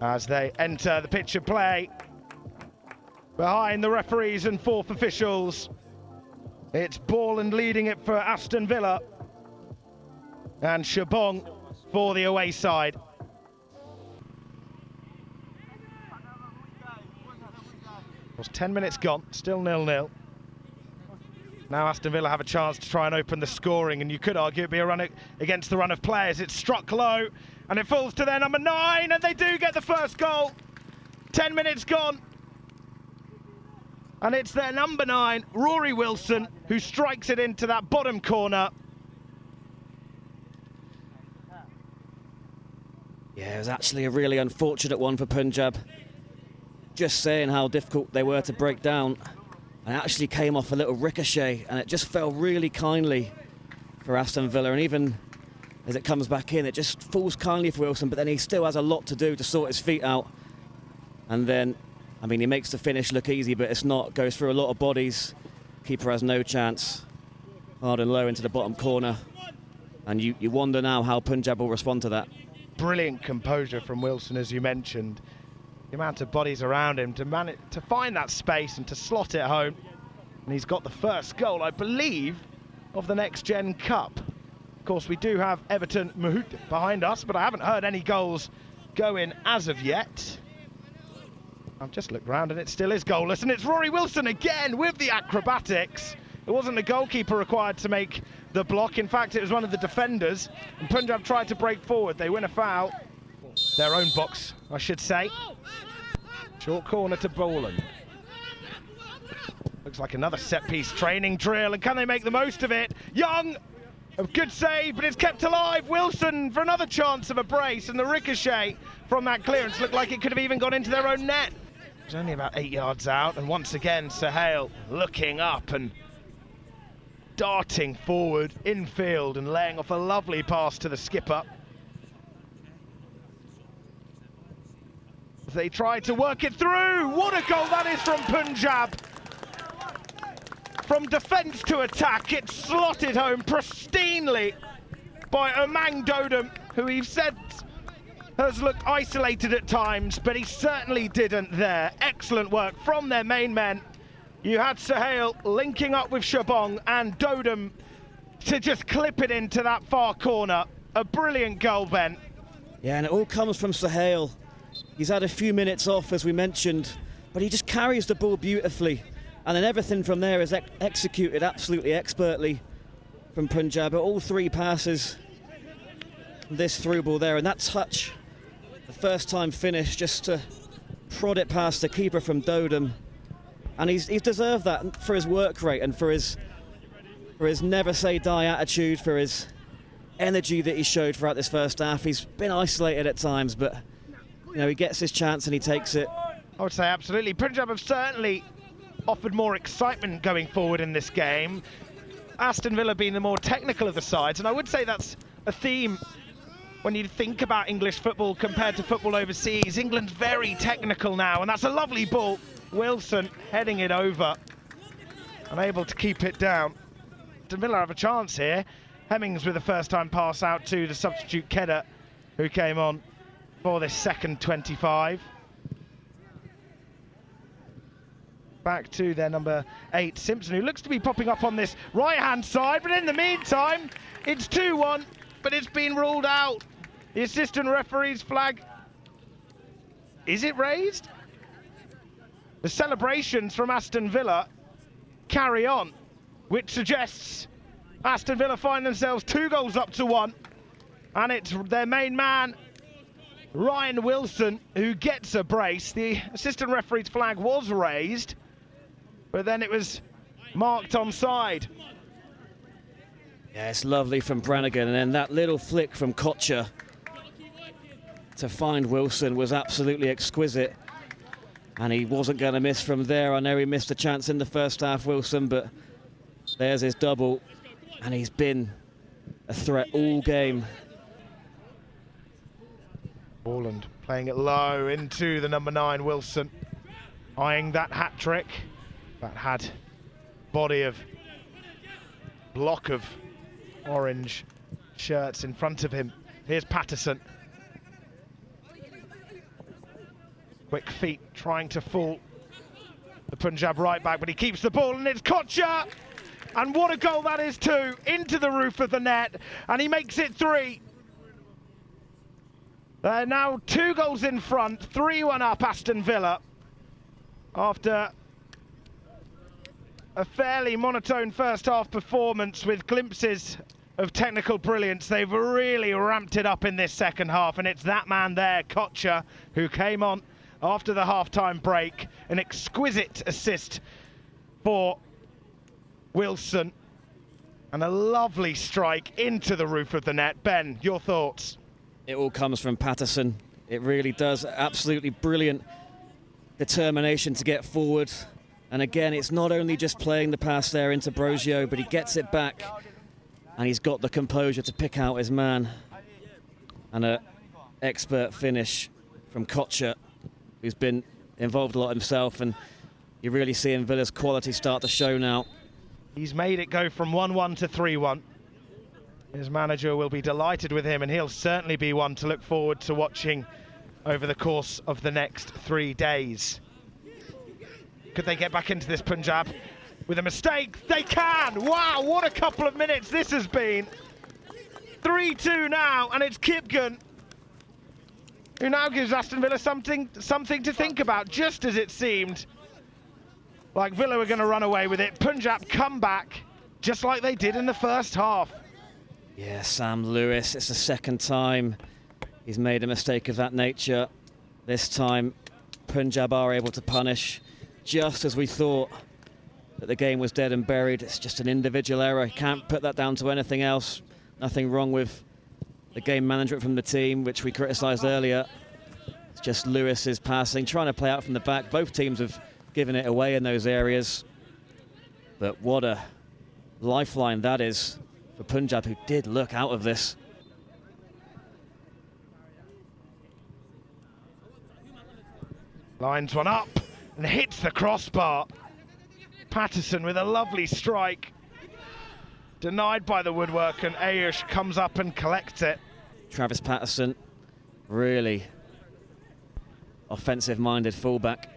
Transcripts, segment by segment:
as they enter the pitch of play. Behind the referees and fourth officials, it's Borland leading it for Aston Villa and Shabong for the away side. It was 10 minutes gone, still 0-0. Now Aston Villa have a chance to try and open the scoring, and you could argue it'd be a run against the run of players. It's struck low and it falls to their number 9, and they do get the first goal. 10 minutes gone. And it's their number 9, Rory Wilson, who strikes it into that bottom corner. Yeah, it was actually a really unfortunate one for Punjab. Just saying how difficult they were to break down. And it actually came off a little ricochet, and it just fell really kindly for Aston Villa. And even as it comes back in, it just falls kindly for Wilson, but then he still has a lot to do to sort his feet out. And then, I mean, he makes the finish look easy, but it's not. Goes through a lot of bodies. Keeper has no chance. Hard and low into the bottom corner. And you wonder now how Punjab will respond to that. Brilliant composure from Wilson, as you mentioned. The amount of bodies around him to find that space and to slot it home. And he's got the first goal, I believe, of the Next Gen Cup. Of course, we do have Everton Mahut behind us, but I haven't heard any goals go in as of yet. I've just looked round and it still is goalless, and it's Rory Wilson again with the acrobatics. It wasn't the goalkeeper required to make the block. In fact, it was one of the defenders, and Punjab tried to break forward. They win a foul. Their own box, I should say. Short corner to Borland. Looks like another set-piece training drill, and can they make the most of it? Young, a good save, but it's kept alive. Wilson for another chance of a brace, and the ricochet from that clearance looked like it could have even gone into their own net. It was only about 8 yards out, and once again, Sahel looking up and darting forward infield and laying off a lovely pass to the skipper. They try to work it through. What a goal that is from Punjab. From defence to attack, it's slotted home pristinely by Omang Dodum, who we've said has looked isolated at times, but he certainly didn't there. Excellent work from their main men. You had Sahel linking up with Shabong and Dodum to just clip it into that far corner. A brilliant goal, Ben. Yeah, and it all comes from Sahel. He's had a few minutes off, as we mentioned, but he just carries the ball beautifully. And then everything from there is executed absolutely expertly from Punjab. All 3 passes, this through ball there, and that touch, the first time finish, just to prod it past the keeper from Dodum. And he's deserved that for his work rate and for his never say die attitude, for his energy that he showed throughout this first half. He's been isolated at times, but you know, he gets his chance and he takes it. I would say absolutely. Punjab have certainly offered more excitement going forward in this game. Aston Villa being the more technical of the sides, and I would say that's a theme when you think about English football compared to football overseas. England's very technical now, and that's a lovely ball. Wilson heading it over, unable to keep it down. Aston Villa have a chance here. Hemmings with a first-time pass out to the substitute Kedder, who came on for this second 25. Back to their number 8, Simpson, who looks to be popping up on this right-hand side, but in the meantime, it's 2-1, but it's been ruled out. The assistant referee's flag, is it raised? The celebrations from Aston Villa carry on, which suggests Aston Villa find themselves 2 goals up to 1, and it's their main man, Ryan Wilson, who gets a brace. The assistant referee's flag was raised, but then it was marked onside. Yeah, it's lovely from Brannigan, and then that little flick from Kocher to find Wilson was absolutely exquisite. And he wasn't going to miss from there. I know he missed a chance in the first half, Wilson, but there's his double, and he's been a threat all game. Borland playing it low into the number 9, Wilson, eyeing that hat-trick. That had body of block of orange shirts in front of him. Here's Patterson. Quick feet trying to fool the Punjab right back, but he keeps the ball, and it's Kocha! And what a goal that is too, into the roof of the net, and he makes it 3. They're now 2 goals in front, 3-1 up Aston Villa. After a fairly monotone first half performance with glimpses of technical brilliance, they've really ramped it up in this second half, and it's that man there, Kocha, who came on after the half-time break. An exquisite assist for Wilson, and a lovely strike into the roof of the net. Ben, your thoughts? It all comes from Patterson. It really does. Absolutely brilliant determination to get forward. And again, it's not only just playing the pass there into Brosio, but he gets it back, and he's got the composure to pick out his man. And an expert finish from Kocha, who's been involved a lot himself, and you're really seeing Villa's quality start to show now. He's made it go from 1-1 to 3-1. His manager will be delighted with him, and he'll certainly be one to look forward to watching over the course of the next 3 days. Could they get back into this, Punjab? With a mistake, they can! Wow, what a couple of minutes this has been. 3-2 now, and it's Kipgan who now gives Aston Villa something to think about, just as it seemed like Villa were going to run away with it. Punjab come back, just like they did in the first half. Yeah, Sam Lewis, it's the second time he's made a mistake of that nature. This time, Punjab are able to punish, just as we thought that the game was dead and buried. It's just an individual error. Can't put that down to anything else. Nothing wrong with the game management from the team, which we criticised earlier. It's just Lewis's passing, trying to play out from the back. Both teams have given it away in those areas. But what a lifeline that is for Punjab, who did look out of this. Lines one up and hits the crossbar. Patterson with a lovely strike. Denied by the woodwork, and Ayush comes up and collects it. Travis Patterson, really offensive-minded fullback.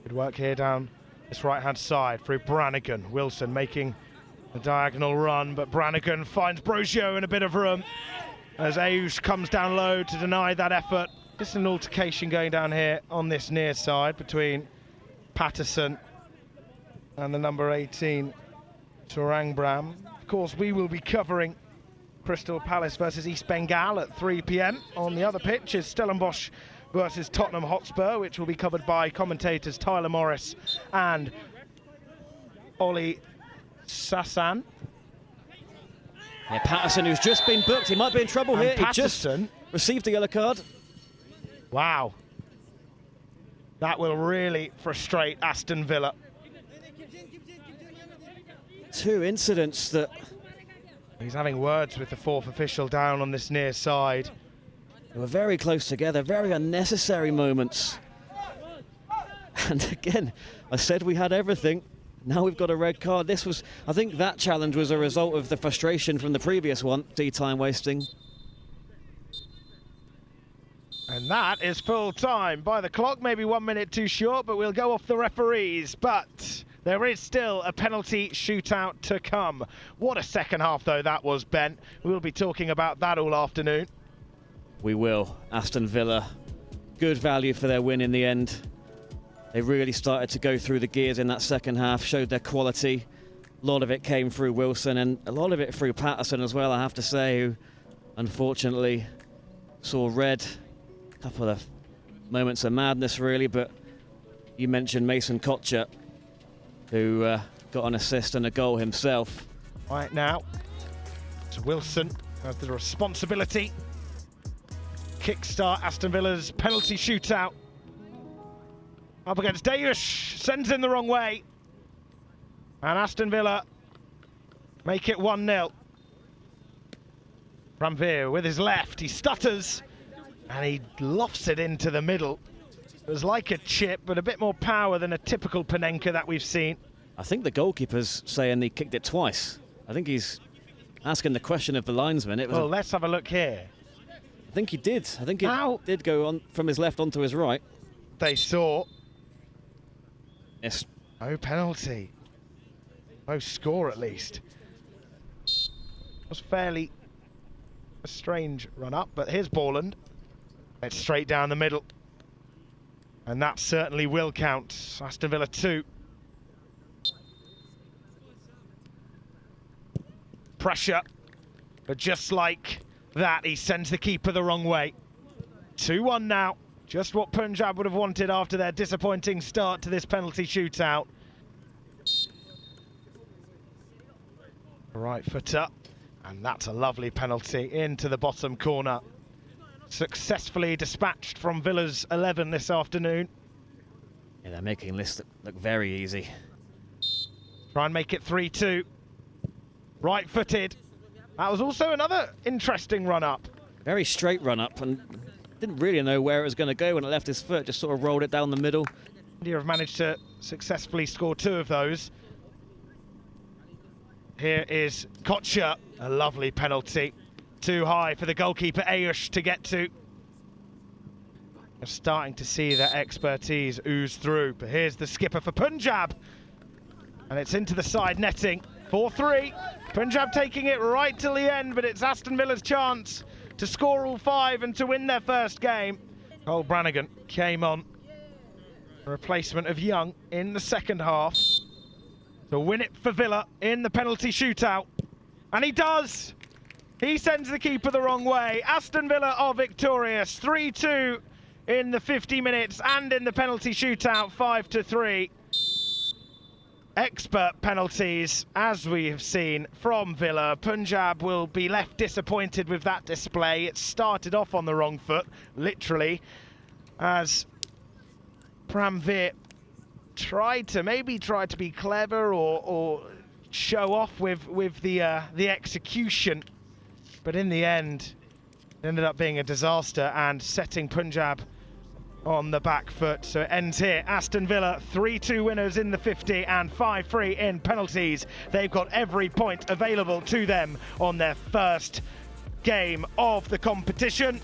Good work here down this right-hand side through Brannigan. Wilson making the diagonal run, but Brannigan finds Brosio in a bit of room as Ayush comes down low to deny that effort. Just an altercation going down here on this near side between Patterson and the number 18, Turangbram. Of course, we will be covering Crystal Palace versus East Bengal at 3 p.m. On the other pitch is Stellenbosch versus Tottenham Hotspur, which will be covered by commentators Tyler Morris and Ollie Sassan. Yeah, Patterson, who's just been booked, he might be in trouble and here. Patterson, he just received a yellow card. Wow. That will really frustrate Aston Villa. 2 incidents that... He's having words with the 4th official down on this near side. They were very close together, very unnecessary moments. And again, I said we had everything. Now we've got a red card. This was, I think that challenge was a result of the frustration from the previous one, time wasting. And that is full time by the clock, maybe 1 minute too short, but we'll go off the referees. But there is still a penalty shootout to come. What a second half, though, that was, Ben. We'll be talking about that all afternoon. We will. Aston Villa, good value for their win in the end. They really started to go through the gears in that second half, showed their quality. A lot of it came through Wilson and a lot of it through Patterson as well, I have to say, who unfortunately saw red. A couple of moments of madness, really, but you mentioned Mason Kocha, who got an assist and a goal himself. Right now, so Wilson has the responsibility. Kickstart Aston Villa's penalty shootout. Up against Dayush, sends in the wrong way. And Aston Villa make it 1-0. Ramveer with his left, he stutters and he lofts it into the middle. It was like a chip, but a bit more power than a typical Panenka that we've seen. I think the goalkeeper's saying he kicked it twice. I think he's asking the question of the linesman. It was well, let's have a look here. think he did. I think it Ow. did go on from his left onto his right. They saw. Yes. No penalty. No score, at least. It was fairly a strange run up, but here's Borland. It's straight down the middle. And that certainly will count. Aston Villa 2. Pressure. But just like that, he sends the keeper the wrong way. 2-1 now. Just what Punjab would have wanted after their disappointing start to this penalty shootout. Right foot up. And that's a lovely penalty into the bottom corner. Successfully dispatched from Villa's 11 this afternoon. Yeah, they're making this look very easy. Try and make it 3-2. Right-footed. That was also another interesting run-up. Very straight run up, and didn't really know where it was going to go when it left his foot. Just sort of rolled it down the middle. India have managed to successfully score 2 of those. Here is Kocher. A lovely penalty. Too high for the goalkeeper Ayush to get to. You're starting to see their expertise ooze through. But here's the skipper for Punjab. And it's into the side netting. 4-3. Punjab taking it right till the end, but it's Aston Villa's chance to score all 5 and to win their first game. Cole Brannigan came on. A replacement of Young in the second half to win it for Villa in the penalty shootout. And he does! He sends the keeper the wrong way. Aston Villa are victorious. 3-2 in the 50 minutes and in the penalty shootout, 5-3. Expert penalties, as we have seen from Villa. Punjab will be left disappointed with that display. It started off on the wrong foot, literally, as Pramveer tried to be clever or show off with the execution. But in the end, it ended up being a disaster and setting Punjab on the back foot. So it ends here. Aston Villa 3-2 winners in the 50 and 5-3 in penalties. They've got every point available to them on their first game of the competition.